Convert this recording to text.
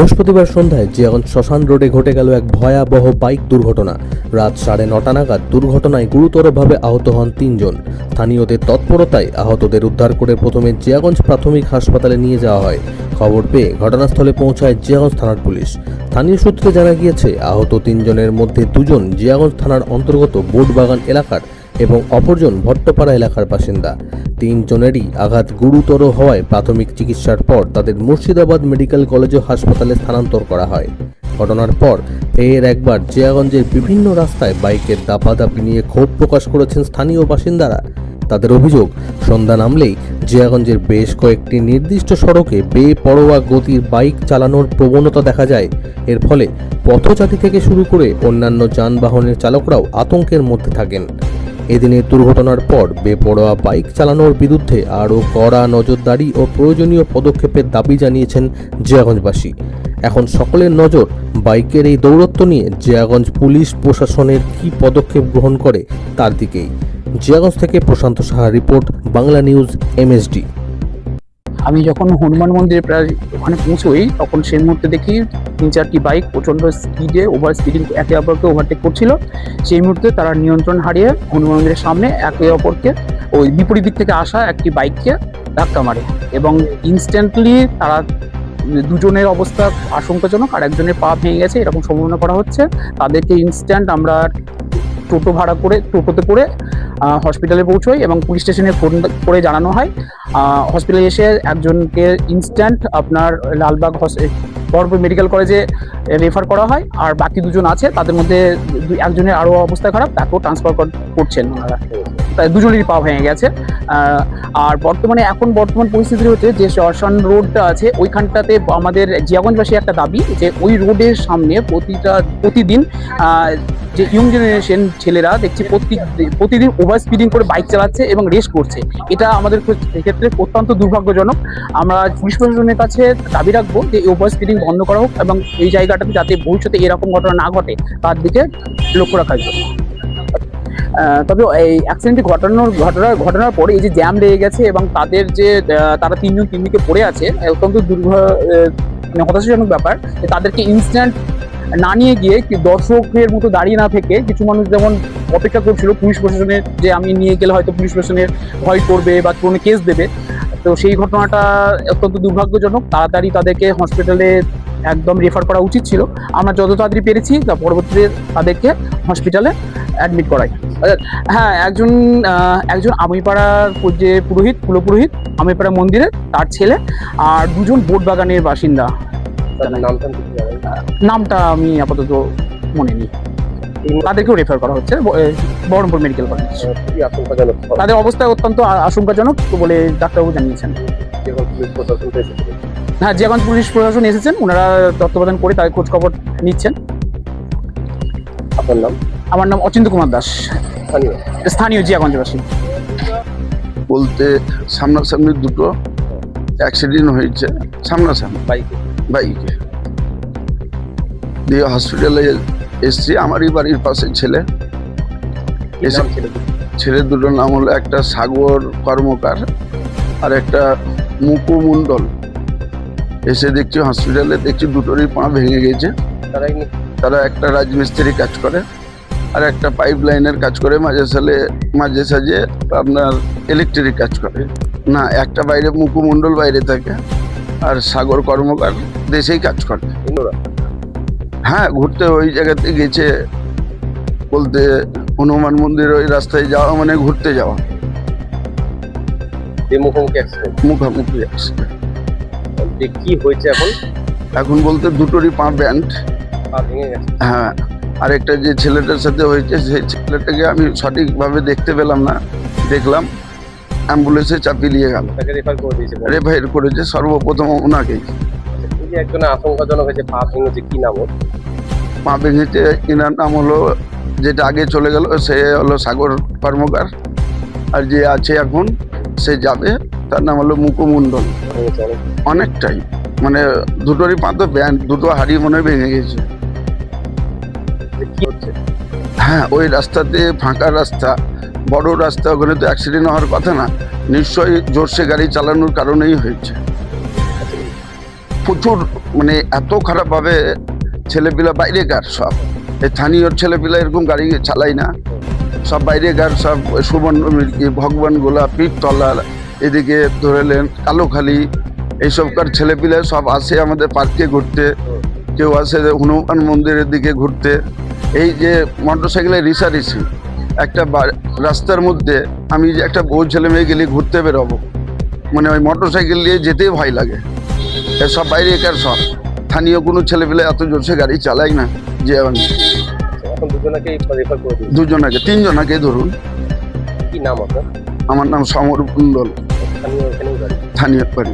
বৃহস্পতিবার সন্ধ্যায় জিয়াগঞ্জ শ্মশান রোডে ঘটে গেল এক ভয়াবহ বাইক দুর্ঘটনা। রাত 9:30 নাগাদ দুর্ঘটনায় গুরুতরভাবে আহত হন 3 জন। স্থানীয়দের তৎপরতায় আহতদের উদ্ধার করে প্রথমে জিয়াগঞ্জ প্রাথমিক হাসপাতালে নিয়ে যাওয়া হয়। খবর পেয়ে ঘটনাস্থলে পৌঁছায় জিয়াগঞ্জ থানার পুলিশ। স্থানীয় সূত্রে জানা গিয়েছে, আহত 3 জনের মধ্যে 2 জন জিয়াগঞ্জ থানার অন্তর্গত বোটবাগান এলাকার এবং অপরজন ভট্টপাড়া এলাকার বাসিন্দা। 3 জনেরই আঘাত গুরুতর হওয়ায় প্রাথমিক চিকিৎসার পর তাদের মুর্শিদাবাদ মেডিকেল কলেজ ও হাসপাতালে স্থানান্তর করা হয়। ঘটনার পর ফের একবার জিয়াগঞ্জের বিভিন্ন রাস্তায় বাইকের দাপাদাপি নিয়ে ক্ষোভ প্রকাশ করেছেন স্থানীয় বাসিন্দারা। তাদের অভিযোগ, সন্ধ্যা নামলেই জিয়াগঞ্জের বেশ কয়েকটি নির্দিষ্ট সড়কে বেপরোয়া গতির বাইক চালানোর প্রবণতা দেখা যায়। এর ফলে পথচারী থেকে শুরু করে অন্যান্য যানবাহনের চালকরাও আতঙ্কের মধ্যে থাকেন। এদিনের দুর্ঘটনার পর বেপরোয়া বাইক চালানোর বিরুদ্ধে আরও কড়া নজরদারি ও প্রয়োজনীয় পদক্ষেপের দাবি জানিয়েছেন জিয়াগঞ্জবাসী। এখন সকলের নজর বাইকের এই দৌরত্ব নিয়ে জিয়াগঞ্জ পুলিশ প্রশাসনের কী পদক্ষেপ গ্রহণ করে তার দিকেই। জিয়াগঞ্জ থেকে Prashanta Saha report, Bangla news MSD। আমি যখন হনুমান মন্দিরে প্রায় ওখানে পৌঁছোই, তখন সেই মুহূর্তে দেখি 3-4টি বাইক প্রচণ্ড স্পিডে ওভার স্পিডিং একে অপরকে ওভারটেক করছিল। সেই মুহূর্তে তারা নিয়ন্ত্রণ হারিয়ে হনুমান মন্দিরের সামনে একে অপরকে ওই বিপরীত দিক থেকে আসা একটি বাইককে ধাক্কা মারে এবং ইনস্ট্যান্টলি তারা দুজনের অবস্থা আশঙ্কাজনক, আর একজনের পা ভেঙে গেছে এরকম সম্ভাবনা করা হচ্ছে। তাদেরকে ইনস্ট্যান্ট আমরা টোটো ভাড়া করে টোটোতে করে হসপিটালে পৌঁছোই এবং পুলিশ স্টেশনে ফোন করে জানানো হয়। হসপিটালে এসে একজনকে ইনস্ট্যান্ট আপনার লালবাগ বহরমপুর মেডিকেল কলেজে রেফার করা হয়, আর বাকি 2 জন আছে, তাদের মধ্যে একজনের আরও অবস্থা খারাপ, তাকেও ট্রান্সফার করছেন ওনারা। তাই 2 জনেরই পা ভেঙে গেছে। আর বর্তমান পরিস্থিতি হচ্ছে যে শ্মশান রোডটা আছে ওইখানটাতে আমাদের জিয়াগঞ্জবাসী একটা দাবি যে ওই রোডের সামনে প্রতিদিন যে ইয়ং জেনারেশন ছেলেরা দেখছি প্রতিদিন ওভার স্পিডিং করে বাইক চালাচ্ছে এবং রেস করছে। এটা আমাদের ক্ষেত্রে অত্যন্ত দুর্ভাগ্যজনক। আমরা পুলিশ প্রশাসনের কাছে দাবি রাখবো যে এই ওভার স্পিডিং বন্ধ করা হোক এবং এই জায়গাটাতে যাতে ভবিষ্যতে এরকম ঘটনা না ঘটে তার দিকে লক্ষ্য রাখার জন্য। তবে এই অ্যাক্সিডেন্টটি ঘটনার পরে এই যে জ্যাম লেগে গেছে এবং তাদের যে তারা 3 জন 3 দিকে পড়ে আছে, অত্যন্ত হতাশাজনক ব্যাপার। তাদেরকে ইনস্ট্যান্ট না নিয়ে গিয়ে দর্শকের মতো দাঁড়িয়ে না থেকে কিছু মানুষ যেমন অপেক্ষা করছিল পুলিশ প্রশাসনের, যে আমি নিয়ে গেলে হয়তো পুলিশ প্রশাসনের ভয় করবে বা কোনো কেস দেবে, তো সেই ঘটনাটা অত্যন্ত দুর্ভাগ্যজনক। তাড়াতাড়ি তাদেরকে হসপিটালে একদম রেফার করা উচিত ছিল। আমরা যত তাড়াতাড়ি পেরেছি পরবর্তীতে তাদেরকে হসপিটালে অ্যাডমিট করাই। হ্যাঁ, একজন আমিপাড়ার যে কুলপুরোহিত আমিপাড়া মন্দিরে, তার ছেলে, আর 2 জন বোটবাগানের বাসিন্দা। নামটা আমি আপাতত মনে নেই। তাদেরকেও রেফার করা হচ্ছে বহরমপুর মেডিকেল কলেজ। তাদের অবস্থা অত্যন্ত আশঙ্কাজনক বলে ডাক্তারবাবু জানিয়েছেন। হ্যাঁ, জিয়াগঞ্জ পুলিশ প্রশাসন এসেছেন, ওনারা তত্ত্বাবধান করে তাদের খোঁজ খবর নিচ্ছেন। আপনার নাম? আমার নাম অচিন্ত কুমার দাস, স্থানীয় জিয়াগঞ্জবাসী। বলতে সামনাসামনি 2টো অ্যাক্সিডেন্ট হয়েছে, সামনাসামনি বাইকে দিয়ে হসপিটালে এসছি। আমারই বাড়ির পাশে ছেলে। ছেলে 2টোর নাম হলো, একটা সাগর কর্মকার আর একটা মুকু মণ্ডল। এসে দেখছি হসপিটালে, দেখছি 2টোরই পা ভেঙে গেছে। তারা একটা রাজমিস্ত্রি কাজ করে আর একটা পাইপ লাইনের কাজ করে, মাঝে সাঝে আপনার ইলেকট্রিক কাজ করে। না, একটা বাইরে মুকুমণ্ডল বাইরে থাকে আর সাগর কর্মকার দেশেই কাজ করে। হ্যাঁ, ঘুরতে ওই জায়গাতে গেছে। বলতে হনুমান মন্দির ওই রাস্তায় যাওয়া মানে ঘুরতে যাওয়া। মুখোমুখি অ্যাক্সিডেন্ট। কি হয়েছে এখন বলতে 2টোরই পা ভেঙে গেছে। হ্যাঁ, আরেকটা যে ছেলেটার সাথে হয়েছে সেই ছেলেটাকে আমি সঠিকভাবে দেখতে পেলাম না, দেখলাম অ্যাম্বুলেন্সে চাপিয়ে নিয়ে গেল, রেফার করেছে সর্বপ্রথম ওনাকেই। একজন আশঙ্কাজনক হয়েছে, পা ভেঙেছে, কি নাম? পা ভেঙেছে, এনার নাম হলো, যেটা আগে চলে গেল সে হলো সাগর কর্মকার, আর যে আছে এখন সে যাবে তার নাম হলো মুকুমণ্ডল। অনেকটাই মানে 2টোরই পা তো 2টো হাড়ি মনে ভেঙে গেছে। হ্যাঁ, ওই রাস্তাতে ফাঁকা রাস্তা, বড় রাস্তা, ওখানে তো অ্যাক্সিডেন্ট হওয়ার কথা না। নিশ্চয়ই জোরসে গাড়ি চালানোর কারণেই হয়েছে। প্রচুর মানে এত খারাপভাবে ছেলেপিলা বাইরেকার সব, এই স্থানীয় ছেলেপিলা এরকম গাড়ি চালায় না, সব বাইরেকার, সব সুবর্ণ মির্কি, ভগবান গোলা, পীরতলা, এদিকে ধরেলেন কালোখালি, এইসবকার ছেলেপিলা সব আসে আমাদের পার্কে ঘুরতে, কেউ আসে হনুমান মন্দিরের দিকে ঘুরতে। এই যে মোটরসাইকেলের রিসারিসি একটা রাস্তার মধ্যে, আমি যে একটা বউ ছেলে মেয়ে গেলে ঘুরতে বেরোবো, মানে ওই মোটরসাইকেল নিয়ে যেতেই ভয় লাগে। এসব বাইরেকার সব, স্থানীয় কোনো ছেলেপিলে এত জোরসে গাড়ি চালায় না যে আমি। এখন দুজনকেই রেফার করে দিন। দুজনাকে, তিনজনাকে ধরুন। কি নাম আপনার? আমার নাম সমর মণ্ডল, স্থানীয় এখানেই বাড়ি। স্থানীয় বাড়ি।